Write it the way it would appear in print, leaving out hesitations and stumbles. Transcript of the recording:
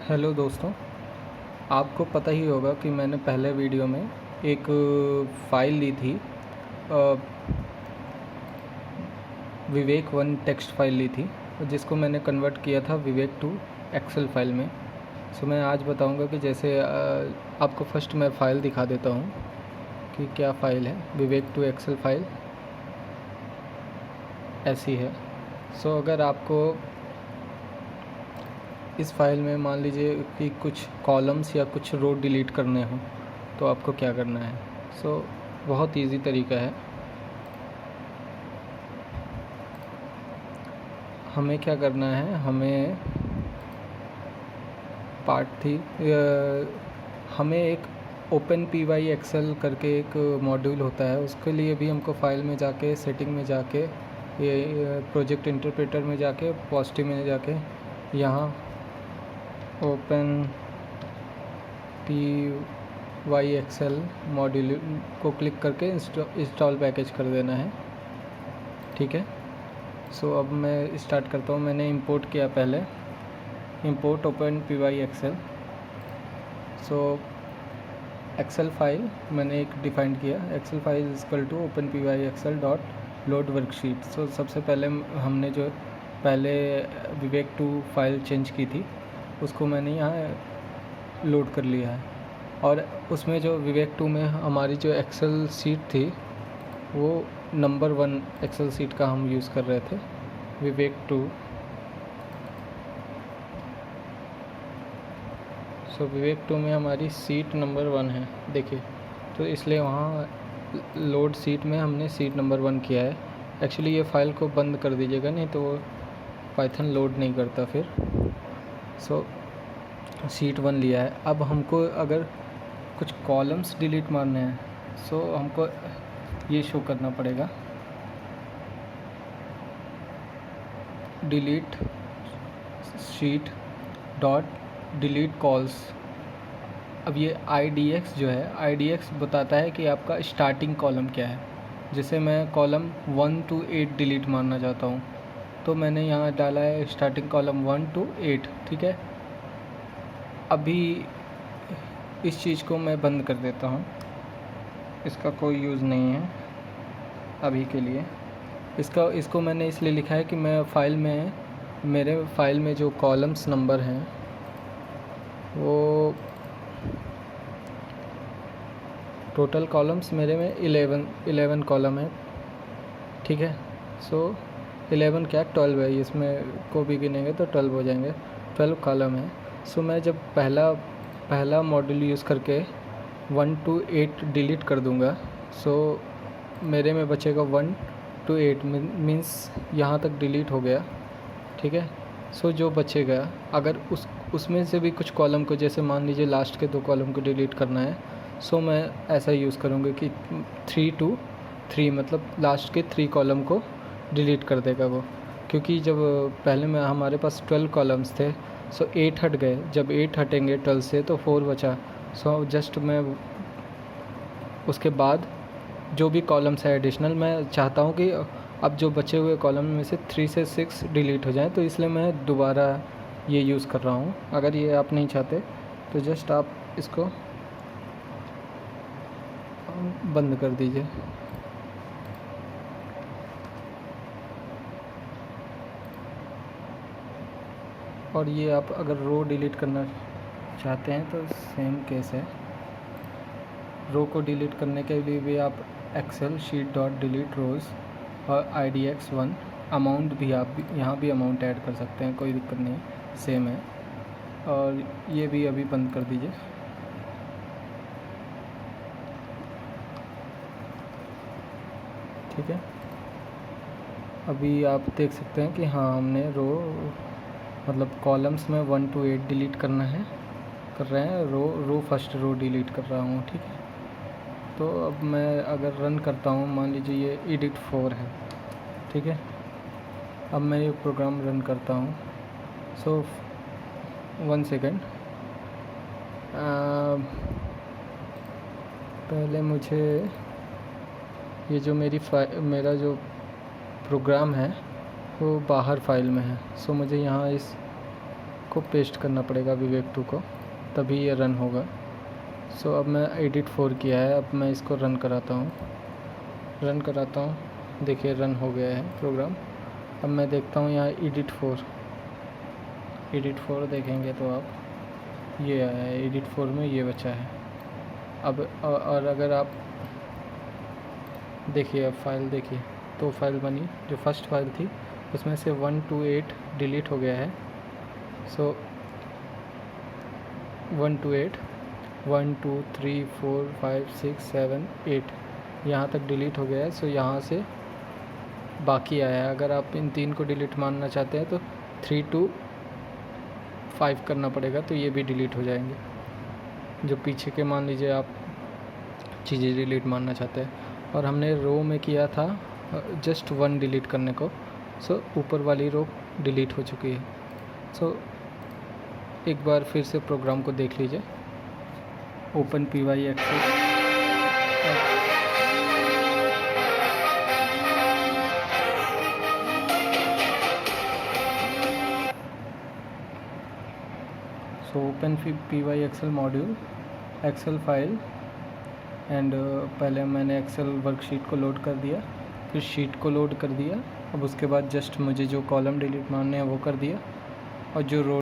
Hello दोस्तों, आपको पता ही होगा कि मैंने पहले वीडियो में एक फ़ाइल ली थी, विवेक वन टेक्स्ट फ़ाइल ली थी जिसको मैंने कन्वर्ट किया था विवेक टू एक्सेल फ़ाइल में। सो मैं आज बताऊंगा कि जैसे आपको फर्स्ट मैं फ़ाइल दिखा देता हूं कि क्या फ़ाइल है। विवेक टू एक्सेल फ़ाइल ऐसी है। सो अगर आपको इस फाइल में मान लीजिए कि कुछ कॉलम्स या कुछ रो डिलीट करने हो तो आपको क्या करना है। बहुत इजी तरीका है। हमें क्या करना है, हमें हमें एक ओपन पी वाई एक्सेल करके एक मॉड्यूल होता है, उसके लिए भी हमको फाइल में जाके सेटिंग में जाके ये प्रोजेक्ट इंटरप्रेटर में जाके पॉजिटिव में जाके यहाँ openpyxl module को क्लिक करके इंस्टॉल पैकेज कर देना है। ठीक है। अब मैं स्टार्ट करता हूँ। मैंने इंपोर्ट किया पहले, import openpyxl. Excel file मैंने एक डिफाइन किया, excel file is equal to openpyxl dot load worksheet. सबसे पहले हमने जो पहले विवेक टू फाइल चेंज की थी उसको मैंने यहाँ लोड कर लिया है। और उसमें जो विवेक टू में हमारी जो एक्सेल सीट थी वो नंबर 1 एक्सेल सीट का हम यूज़ कर रहे थे विवेक टू। विवेक टू में हमारी सीट नंबर 1 है, देखिए। तो इसलिए वहाँ लोड सीट में हमने सीट नंबर 1 किया है। एक्चुअली ये फ़ाइल को बंद कर दीजिएगा, नहीं तो वो पाइथन लोड नहीं करता फिर। सीट 1 लिया है। अब हमको अगर कुछ कॉलम्स डिलीट मारने हैं हमको ये शो करना पड़ेगा, delete sheet dot delete calls. अब ये IDX जो है, IDX बताता है कि आपका स्टार्टिंग कॉलम क्या है। जैसे मैं कॉलम 1 to 8 डिलीट मारना चाहता हूँ तो मैंने यहाँ डाला है स्टार्टिंग कॉलम 1 to 8। ठीक है। अभी इस चीज़ को मैं बंद कर देता हूँ, इसका कोई यूज़ नहीं है अभी के लिए। इसको मैंने इसलिए लिखा है कि मेरे फाइल में जो कॉलम्स नंबर हैं वो टोटल कॉलम्स मेरे में 11 कॉलम है। ठीक है। 11 क्या 12 है, इसमें को भी गिनेंगे तो 12 हो जाएंगे, 12 कॉलम है। मैं जब पहला मॉड्यूल यूज़ करके 1 to 8 डिलीट कर दूंगा मेरे में बचेगा 1 to 8 मीन्स यहाँ तक डिलीट हो गया। ठीक है। जो बचेगा अगर उसमें से भी कुछ कॉलम को, जैसे मान लीजिए लास्ट के 2 कॉलम को डिलीट करना है मैं ऐसा यूज़ करूँगा कि 3 to 3 मतलब लास्ट के 3 कॉलम को डिलीट कर देगा वो। क्योंकि जब पहले में हमारे पास 12 कॉलम्स थे 8 हट गए, जब 8 हटेंगे 12 से तो 4 बचा। जस्ट मैं उसके बाद जो भी कॉलम्स है एडिशनल, मैं चाहता हूँ कि अब जो बचे हुए कॉलम में से 3 से 6 डिलीट हो जाएं, तो इसलिए मैं दोबारा ये यूज़ कर रहा हूँ। अगर ये आप नहीं चाहते तो जस्ट आप इसको बंद कर दीजिए। और ये आप अगर रो डिलीट करना चाहते हैं तो सेम केस है। रो को डिलीट करने के लिए भी आप एक्सेल शीट डॉट डिलीट रोज़ और IDX 1 अमाउंट भी आप यहाँ भी अमाउंट ऐड कर सकते हैं, कोई दिक्कत नहीं, सेम है। और ये भी अभी बंद कर दीजिए। ठीक है। अभी आप देख सकते हैं कि हाँ हमने मतलब कॉलम्स में 1 to 8 डिलीट कर रहे हैं। रो फर्स्ट रो डिलीट कर रहा हूँ। ठीक है। तो अब मैं अगर रन करता हूँ, मान लीजिए ये एडिट 4 है। ठीक है। अब मैं ये प्रोग्राम रन करता हूँ। 1 सेकेंड, पहले मुझे ये जो मेरा जो प्रोग्राम है वो बाहर फाइल में है। मुझे यहाँ इस को पेस्ट करना पड़ेगा विवेक 2 को, तभी ये रन होगा। सो अब मैं एडिट 4 किया है, अब मैं इसको रन कराता हूँ। देखिए रन हो गया है प्रोग्राम। अब मैं देखता हूँ यहाँ एडिट 4 देखेंगे तो आप ये आया है, एडिट 4 में ये बचा है। अब और अगर आप देखिए, अब फाइल देखिए, तो फाइल बनी, जो फर्स्ट फाइल थी उसमें से 1 to 8 डिलीट हो गया है। सो 1 to 8, 1 2 3 4 5 6 7 8 यहाँ तक डिलीट हो गया है। सो यहाँ से बाकी आया है। अगर आप इन 3 को डिलीट मानना चाहते हैं तो 3 to 5 करना पड़ेगा, तो ये भी डिलीट हो जाएंगे। जो पीछे के मान लीजिए आप चीज़ें डिलीट मानना चाहते हैं। और हमने रो में किया था जस्ट 1 डिलीट करने को। सो ऊपर वाली रो डिलीट हो चुकी है। सो एक बार फिर से प्रोग्राम को देख लीजिए। Open pyxl, so open pyxl module, excel file and पहले मैंने एक्सेल वर्कशीट को लोड कर दिया, फिर शीट को लोड कर दिया। अब उसके बाद जस्ट मुझे जो कॉलम डिलीट मारने हैं वो कर दिया, और जो रो